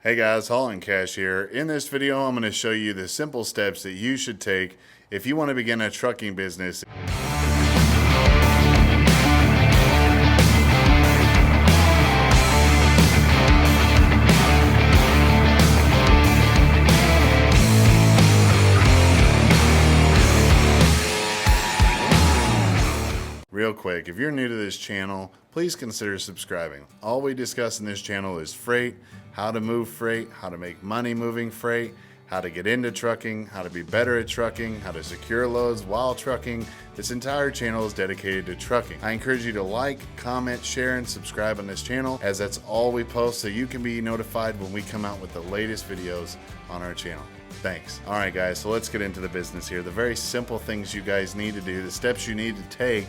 Hey guys, Holland Cash here. In this video, I'm going to show you the simple steps that you should take if you want to begin a trucking business. Real quick, if you're new to this channel, please consider subscribing. All we discuss in this channel is freight, how to move freight, how to make money moving freight, how to get into trucking, how to be better at trucking, how to secure loads while trucking. This entire channel is dedicated to trucking. I encourage you to like, comment, share, and subscribe on this channel, as that's all we post, so you can be notified when we come out with the latest videos on our channel. Thanks. All right, guys, so let's get into the business here. The very simple things you guys need to do, the steps you need to take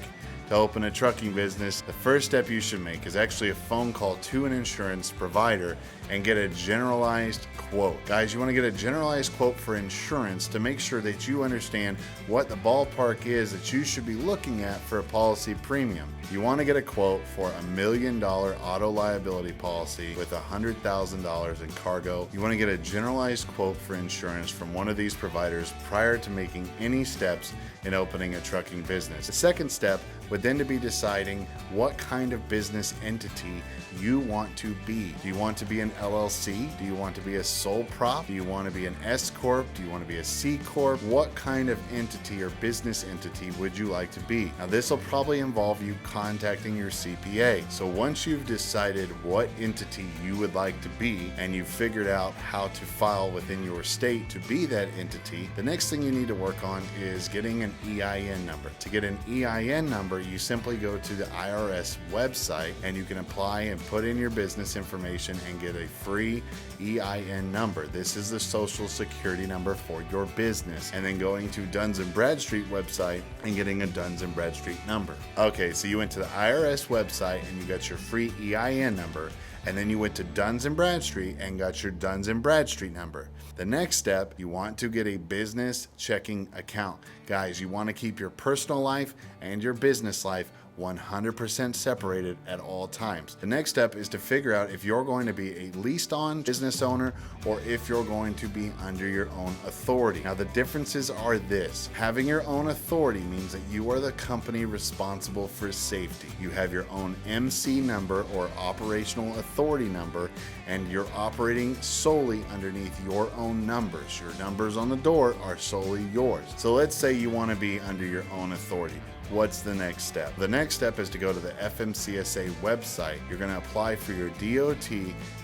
to open a trucking business. The first step you should make is actually a phone call to an insurance provider and get a generalized quote. Guys, you want to get a generalized quote for insurance to make sure that you understand what the ballpark is that you should be looking at for a policy premium. You want to get a quote for $1 million auto liability policy with $100,000 in cargo. You want to get a generalized quote for insurance from one of these providers prior to making any steps in opening a trucking business. The second step would then to be deciding what kind of business entity you want to be. Do you want to be an LLC? Do you want to be a sole prop? Do you want to be an S Corp? Do you want to be a C Corp? What kind of entity or business entity would you like to be? Now, this will probably involve you contacting your CPA. So once you've decided what entity you would like to be and you've figured out how to file within your state to be that entity, the next thing you need to work on is getting an EIN number. To get an EIN number, you simply go to the IRS website and you can apply and put in your business information and get a free EIN number. This is the social security number for your business. And then going to Duns & Bradstreet website and getting a Duns & Bradstreet number. Okay, so you went to the IRS website and you got your free EIN number, and then you went to Duns & Bradstreet and got your Duns & Bradstreet number. The next step, you want to get a business checking account. Guys, you want to keep your personal life and your business life 100% separated at all times. The next step is to figure out if you're going to be a leased on business owner or if you're going to be under your own authority. Now, the differences are this. Having your own authority means that you are the company responsible for safety. You have your own MC number or operational authority number, and you're operating solely underneath your own numbers. Your numbers on the door are solely yours. So let's say you want to be under your own authority. What's the next step? The next step is to go to the FMCSA website. You're going to apply for your DOT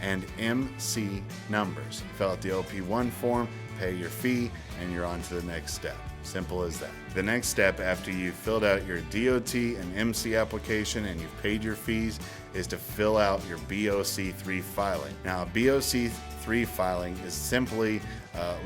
and MC numbers. Fill out the OP1 form, pay your fee, and you're on to the next step. Simple as that. The next step after you've filled out your DOT and MC application and you've paid your fees is to fill out your BOC3 filing. Now, BOC3 filing is simply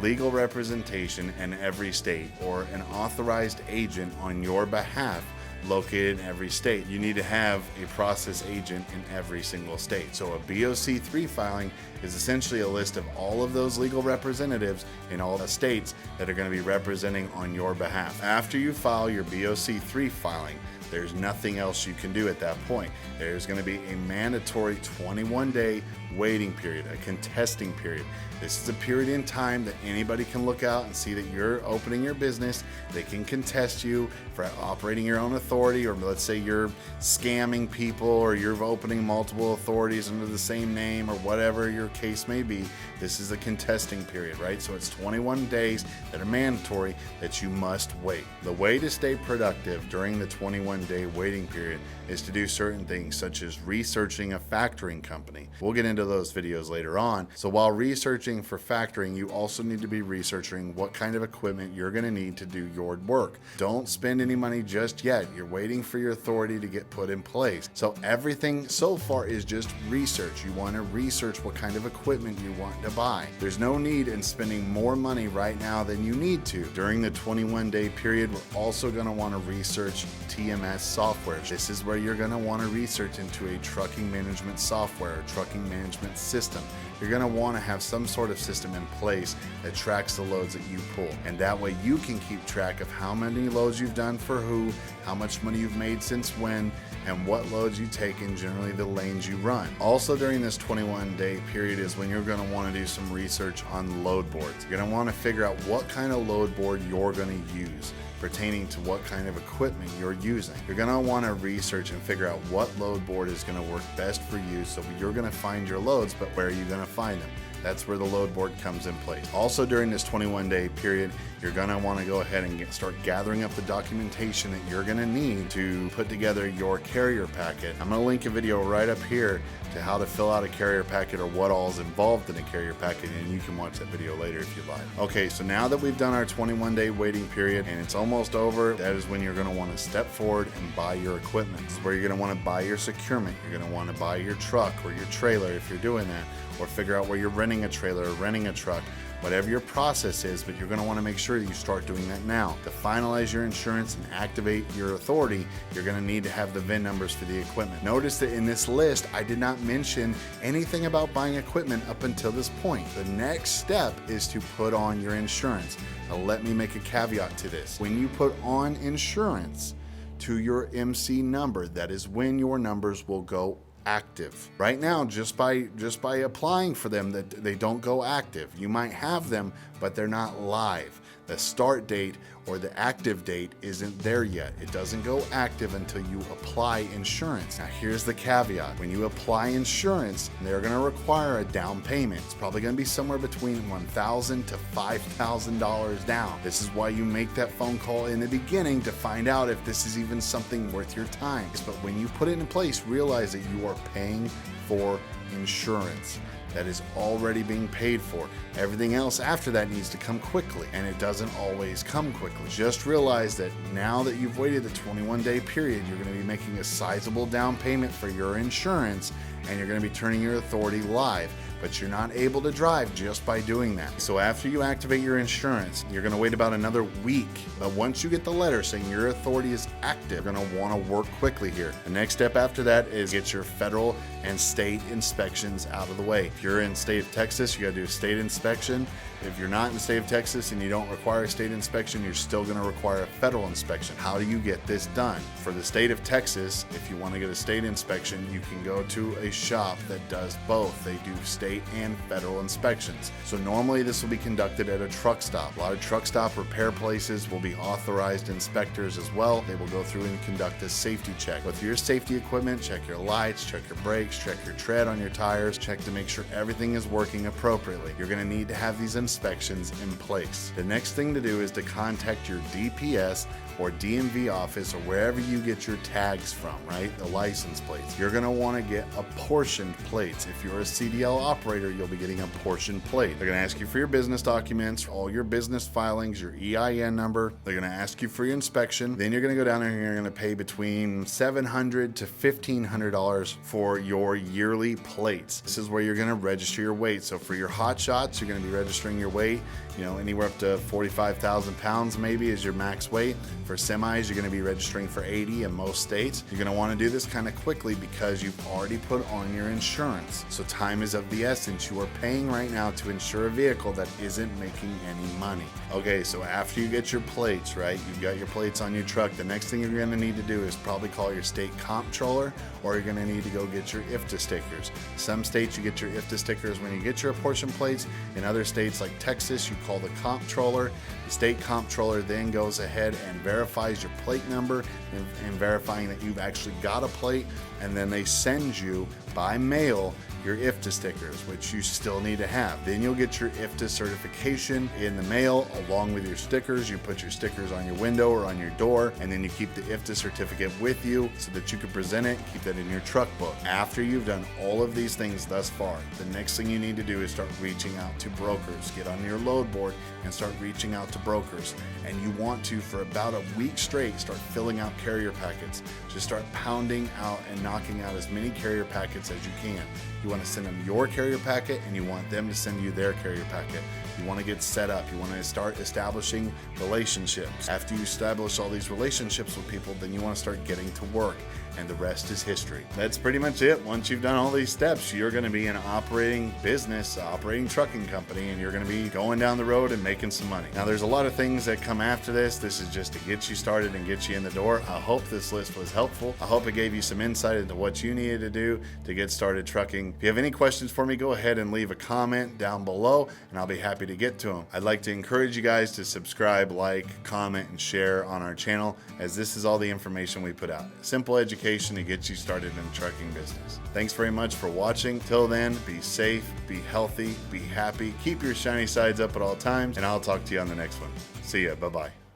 legal representation in every state or an authorized agent on your behalf located in every state. You need to have a process agent in every single state. So a BOC3 filing is essentially a list of all of those legal representatives in all the states that are going to be representing on your behalf. After you file your BOC3 filing, there's nothing else you can do at that point. There's going to be a mandatory 21-day waiting period, a contesting period. This is a period in time that anybody can look out and see that you're opening your business. They can contest you for operating your own authority, or let's say you're scamming people or you're opening multiple authorities under the same name or whatever your case may be. This is a contesting period, right? So it's 21 days that are mandatory that you must wait. The way to stay productive during the 21-day waiting period is to do certain things such as researching a factoring company. We'll get into those videos later on. So while researching for factoring, you also need to be researching what kind of equipment you're going to need to do your work. Don't spend any money just yet. You're waiting for your authority to get put in place. So everything so far is just research. You want to research what kind of equipment you want to buy. There's no need in spending more money right now than you need to. During the 21-day period, we're also going to want to research TMS software. This is where you're going to want to research into a trucking management software, a trucking management system. You're going to want to have some sort of system in place that tracks the loads that you pull. And that way you can keep track of how many loads you've done for who, how much money you've made since when, and what loads you take and generally the lanes you run. Also during this 21-day period is when you're going to want to do some research on load boards. You're going to want to figure out what kind of load board you're going to use pertaining to what kind of equipment you're using. You're going to want to research and figure out what load board is going to work best for you. So you're going to find your loads, but where are you going to find them? That's where the load board comes in place. Also during this 21-day period, you're going to want to go ahead and start gathering up the documentation that you're going to need to put together your carrier packet. I'm going to link a video right up here to how to fill out a carrier packet or what all is involved in a carrier packet, and you can watch that video later if you'd like. Okay, so now that we've done our 21-day waiting period and it's almost over, that is when you're going to want to step forward and buy your equipment. This is where you're going to want to buy your securement. You're going to want to buy your truck or your trailer if you're doing that, or figure out where you're renting a trailer or renting a truck. Whatever your process is, but you're going to want to make sure that you start doing that now. To finalize your insurance and activate your authority, you're going to need to have the VIN numbers for the equipment. Notice that in this list, I did not mention anything about buying equipment up until this point. The next step is to put on your insurance. Now let me make a caveat to this. When you put on insurance to your MC number, that is when your numbers will go active. Right now, just by applying for them, that they don't go active. You might have them, but they're not live. The start date or the active date isn't there yet. It doesn't go active until you apply insurance. Now here's the caveat. When you apply insurance, they're going to require a down payment. It's probably going to be somewhere between $1,000 to $5,000 down. This is why you make that phone call in the beginning to find out if this is even something worth your time. But when you put it in place, realize that you are paying for insurance that is already being paid for. Everything else after that needs to come quickly, and it doesn't always come quickly. Just realize that now that you've waited the 21-day period, you're going to be making a sizable down payment for your insurance, and you're going to be turning your authority live. But you're not able to drive just by doing that. So after you activate your insurance, you're going to wait about another week. But once you get the letter saying your authority is active, you're going to want to work quickly here. The next step after that is get your federal and state inspections out of the way. If you're in the state of Texas, you got to do a state inspection. If you're not in the state of Texas and you don't require a state inspection, you're still going to require a federal inspection. How do you get this done? For the state of Texas, if you want to get a state inspection, you can go to a shop that does both. They do state and federal inspections. So normally this will be conducted at a truck stop. A lot of truck stop repair places will be authorized inspectors as well. They will go through and conduct a safety check. With your safety equipment, check your lights, check your brakes, check your tread on your tires, check to make sure everything is working appropriately. You're going to need to have these inspections in place. The next thing to do is to contact your DPS or DMV office or wherever you get your tags from, right? The license plates. You're gonna wanna get apportioned plates. If you're a CDL operator, you'll be getting a portion plate. They're gonna ask you for your business documents, all your business filings, your EIN number. They're gonna ask you for your inspection. Then you're gonna go down there and you're gonna pay between $700 to $1,500 for your yearly plates. This is where you're gonna register your weight. So for your hot shots, you're gonna be registering your weight, anywhere up to 45,000 pounds maybe is your max weight. For semis, you're going to be registering for 80 in most states. You're going to want to do this kind of quickly because you've already put on your insurance. So time is of the essence. You are paying right now to insure a vehicle that isn't making any money. Okay, so after you get your plates, right, you've got your plates on your truck, the next thing you're going to need to do is probably call your state comptroller, or you're going to need to go get your IFTA stickers. Some states you get your IFTA stickers when you get your apportion plates. In other states like Texas, you call the comptroller. The state comptroller then goes ahead and verifies your plate number and verifying that you've actually got a plate, and then they send you by mail your IFTA stickers, which you still need to have. Then you'll get your IFTA certification in the mail along with your stickers. You put your stickers on your window or on your door, and then you keep the IFTA certificate with you so that you can present it, keep that in your truck book. After you've done all of these things thus far, the next thing you need to do is start reaching out to brokers. Get on your load board and start reaching out to brokers. And you want to, for about a week straight, start filling out carrier packets. Just start pounding out and knocking out as many carrier packets as you can. You want to send them your carrier packet, and you want them to send you their carrier packet. You want to get set up. You want to start establishing relationships. After you establish all these relationships with people, then you want to start getting to work. and the rest is history. That's pretty much it. Once you've done all these steps, you're going to be an operating business, operating trucking company, and you're going to be going down the road and making some money. Now, there's a lot of things that come after this. This is just to get you started and get you in the door. I hope this list was helpful. I hope it gave you some insight into what you needed to do to get started trucking. If you have any questions for me, go ahead and leave a comment down below, and I'll be happy to get to them. I'd like to encourage you guys to subscribe, like, comment, and share on our channel, as this is all the information we put out. Simple education to get you started in the trucking business. Thanks very much for watching. Till then, be safe, be healthy, be happy, keep your shiny sides up at all times, and I'll talk to you on the next one. See ya. Bye-bye.